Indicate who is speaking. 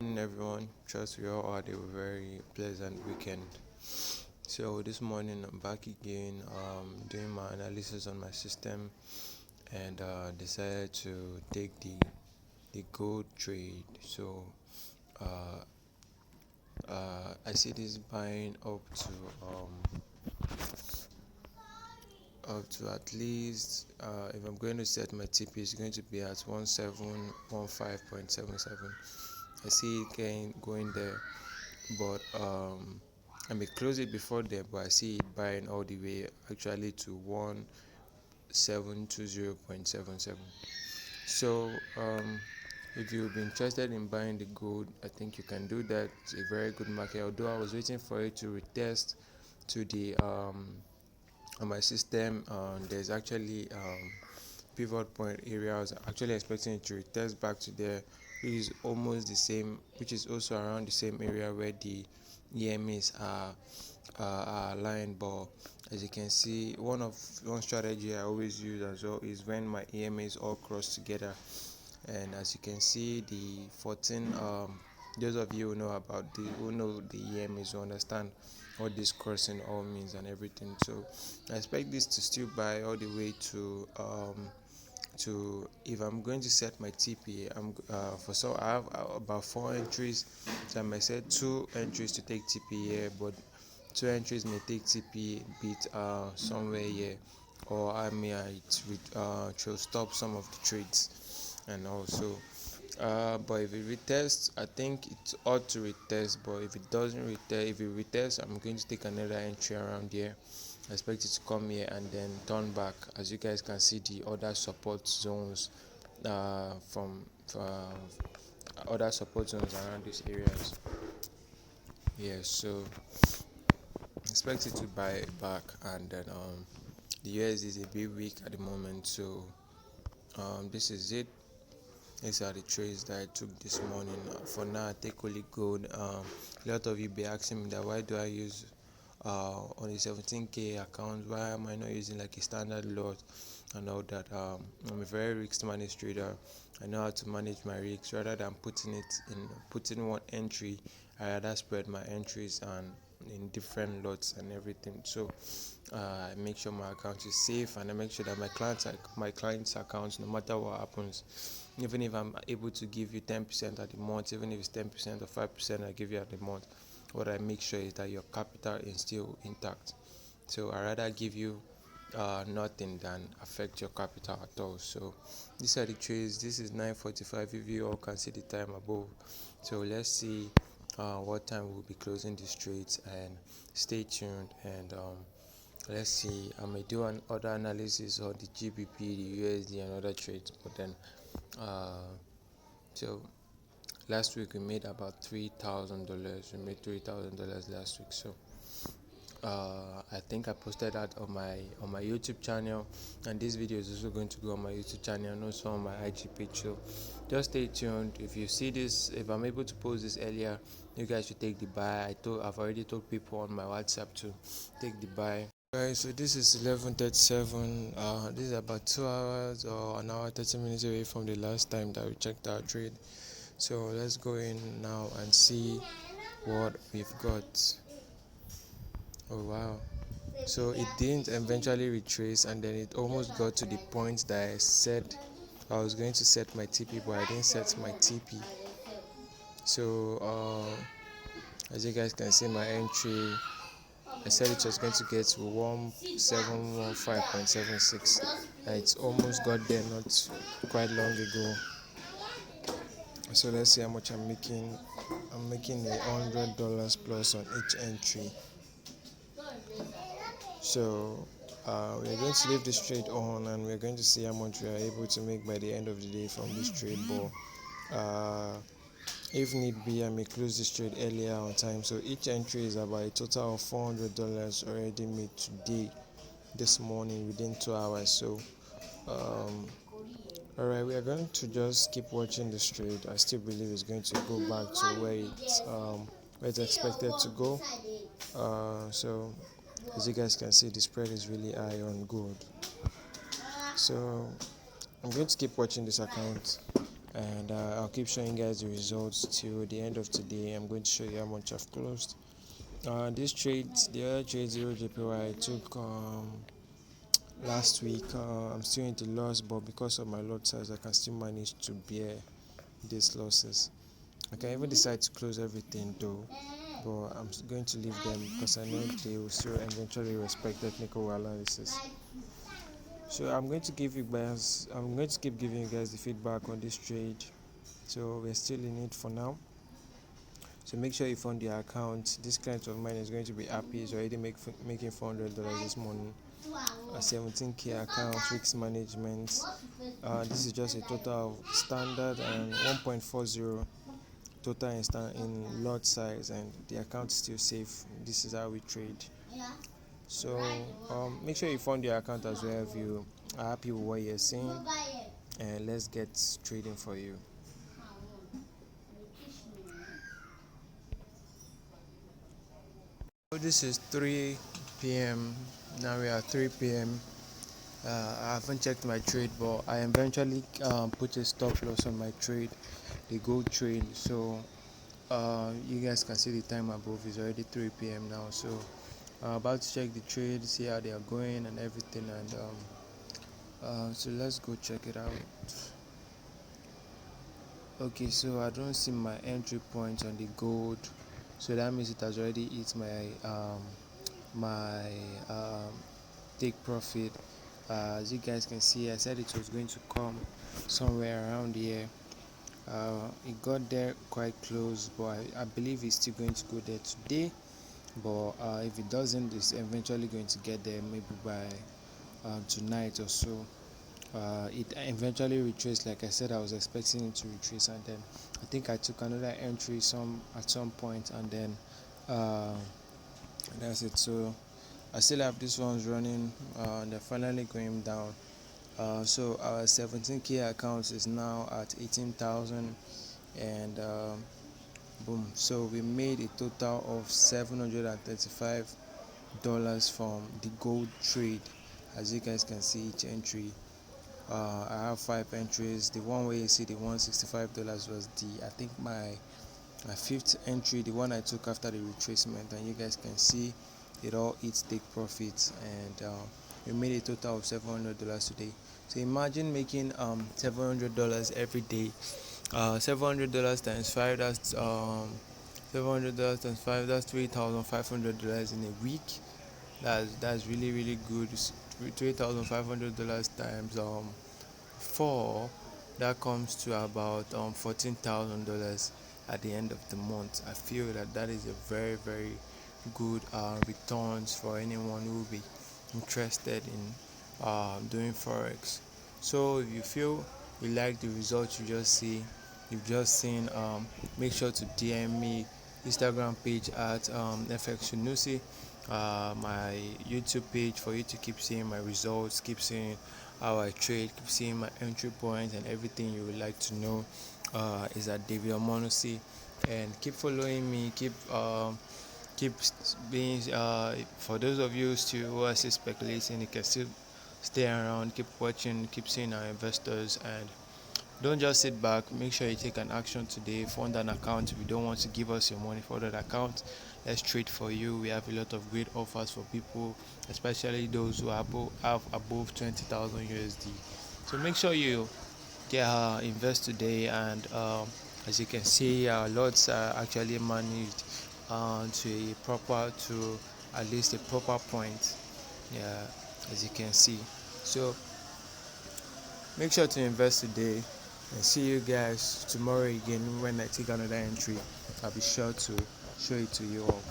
Speaker 1: Everyone, trust we all had a very pleasant weekend. So this morning I'm back again, doing my analysis on my system, and decided to take the gold trade. So uh, I see this buying up to at least, if I'm going to set my TP, it's going to be at 1715.77. I see it going there, but I may close it before then, but I see it buying all the way actually to 1720.77. So if you've been interested in buying the gold, I think you can do that. It's a very good market, although I was waiting for it to retest to the on my system. There's actually pivot point area. I was actually expecting it to retest back to there, which is almost the same, which is also around the same area where the EMAs are aligned. But as you can see, one strategy I always use as well is when my EMAs all cross together. And as you can see, the 14 those of you who know the EMAs will understand what this crossing all means and everything. So I expect this to still buy all the way to if I'm going to set my TP. I have about 4 entries, so I might set 2 entries to take TP here, but 2 entries may take TP bit somewhere here, or I may to stop some of the trades. And also but if it retests, I think it ought to retest. But if it doesn't retest, if it retests, I'm going to take another entry around here. I expect it to come here and then turn back. As you guys can see, the other support zones from other support zones around these areas. Yeah, so expect it to buy back, and then the USD is a bit weak at the moment. So this is it. These are the trades that I took this morning. For now, I take only gold. A lot of you be asking me that why do I use on a 17k account? Why am I not using like a standard lot and all that? I'm a very risk managed trader. I know how to manage my risks rather than putting one entry. I rather spread my entries and in different lots and everything. So I make sure my account is safe, and I make sure that my clients' accounts, no matter what happens, even if I'm able to give you 10% at the month, even if it's 10% or 5% I give you at the month, what I make sure is that your capital is still intact. So I rather give you nothing than affect your capital at all. So these are the trades. This is 9:45. If you all can see the time above, so let's see what time we'll be closing these trades, and stay tuned. And let's see, I may do other analysis on the GBP, the USD, and other trades. But then so last week we made about $3,000. We made $3,000 last week. So I think I posted that on my YouTube channel, and this video is also going to go on my YouTube channel and also on my IG page. So just stay tuned. If you see this, if I'm able to post this earlier, you guys should take the buy. I've already told people on my WhatsApp to take the buy. Guys, so this is 11:37. This is about 2 hours or an hour 30 minutes away from the last time that we checked our trade. So let's go in now and see what we've got. Oh wow. So it didn't eventually retrace, and then it almost got to the point that I said I was going to set my TP, but I didn't set my TP. So as you guys can see, my entry, I said it was going to get to 1715.76, and it's almost got there not quite long ago. So let's see how much I'm making. I'm making $100 plus on each entry. So we're going to leave this trade on, and we're going to see how much we are able to make by the end of the day from this trade. But if need be, I may close this trade earlier on time. So each entry is about a total of $400 already made today, this morning, within 2 hours. So alright, we are going to just keep watching this trade. I still believe it's going to go back to where it's expected to go. So as you guys can see, the spread is really high on gold. So I'm going to keep watching this account. and I'll keep showing you guys the results till the end of today. I'm going to show you how much I've closed. This trade, the other trade 0 JPY I took last week, I'm still into loss, but because of my lot size I can still manage to bear these losses. I can even decide to close everything though, but I'm going to leave them because I know they will still eventually respect technical analysis. So I'm going to keep giving you guys the feedback on this trade. So we're still in it for now. So make sure you fund your account. This client of mine is going to be happy. He's already making $400 this morning. A 17k account, risk management. This is just a total of standard and 1.40 total in lot size, and the account is still safe. This is how we trade. So make sure you fund your account as well if you are happy with what you're seeing, and let's get trading for you. So this is 3 p.m. Now we are 3 p.m. I haven't checked my trade, but I eventually put a stop loss on my trade, the gold trade. So you guys can see the time above is already 3 p.m. now. So I'm about to check the trade, see how they are going and everything, and so let's go check it out. Okay, so I don't see my entry point on the gold, so that means it has already hit my take profit. As you guys can see, I said it was going to come somewhere around here. It got there quite close, but I believe it's still going to go there today. But if it doesn't, it's eventually going to get there maybe by tonight or so. It eventually retraced. Like I said, I was expecting it to retrace, and then I think I took another entry at some point, and then that's it. So I still have these ones running, and they're finally going down. So our 17k account is now at 18,000, and boom. So we made a total of $735 from the gold trade. As you guys can see, each entry. I have 5 entries. The one where you see the $165 was I think my 5th entry, the one I took after the retracement, and you guys can see it all eats take profits, and we made a total of $700 today. So imagine making $700 every day. $700 times 5, that's $700 times 5, that's $3,500 in a week. That's really good. $3,500 times 4, that comes to about $14,000 at the end of the month. I feel that is a very good returns for anyone who will be interested in doing forex. So if you feel you like the results you've just seen, make sure to DM me Instagram page at FX Omonusi, my YouTube page, for you to keep seeing my results, keep seeing how I trade, keep seeing my entry points, and everything you would like to know is at David Omonusi. And keep following me, keep being for those of you still who are still speculating, you can still stay around, keep watching, keep seeing our investors, and don't just sit back. Make sure you take an action today. Fund an account. If you don't want to give us your money for that account, let's trade for you. We have a lot of great offers for people, especially those who have above 20,000 USD. So make sure you invest today, and as you can see, our lots are actually managed to at least a proper point. Yeah, as you can see. So make sure to invest today, and see you guys tomorrow again when I take another entry. I'll be sure to show it to you all.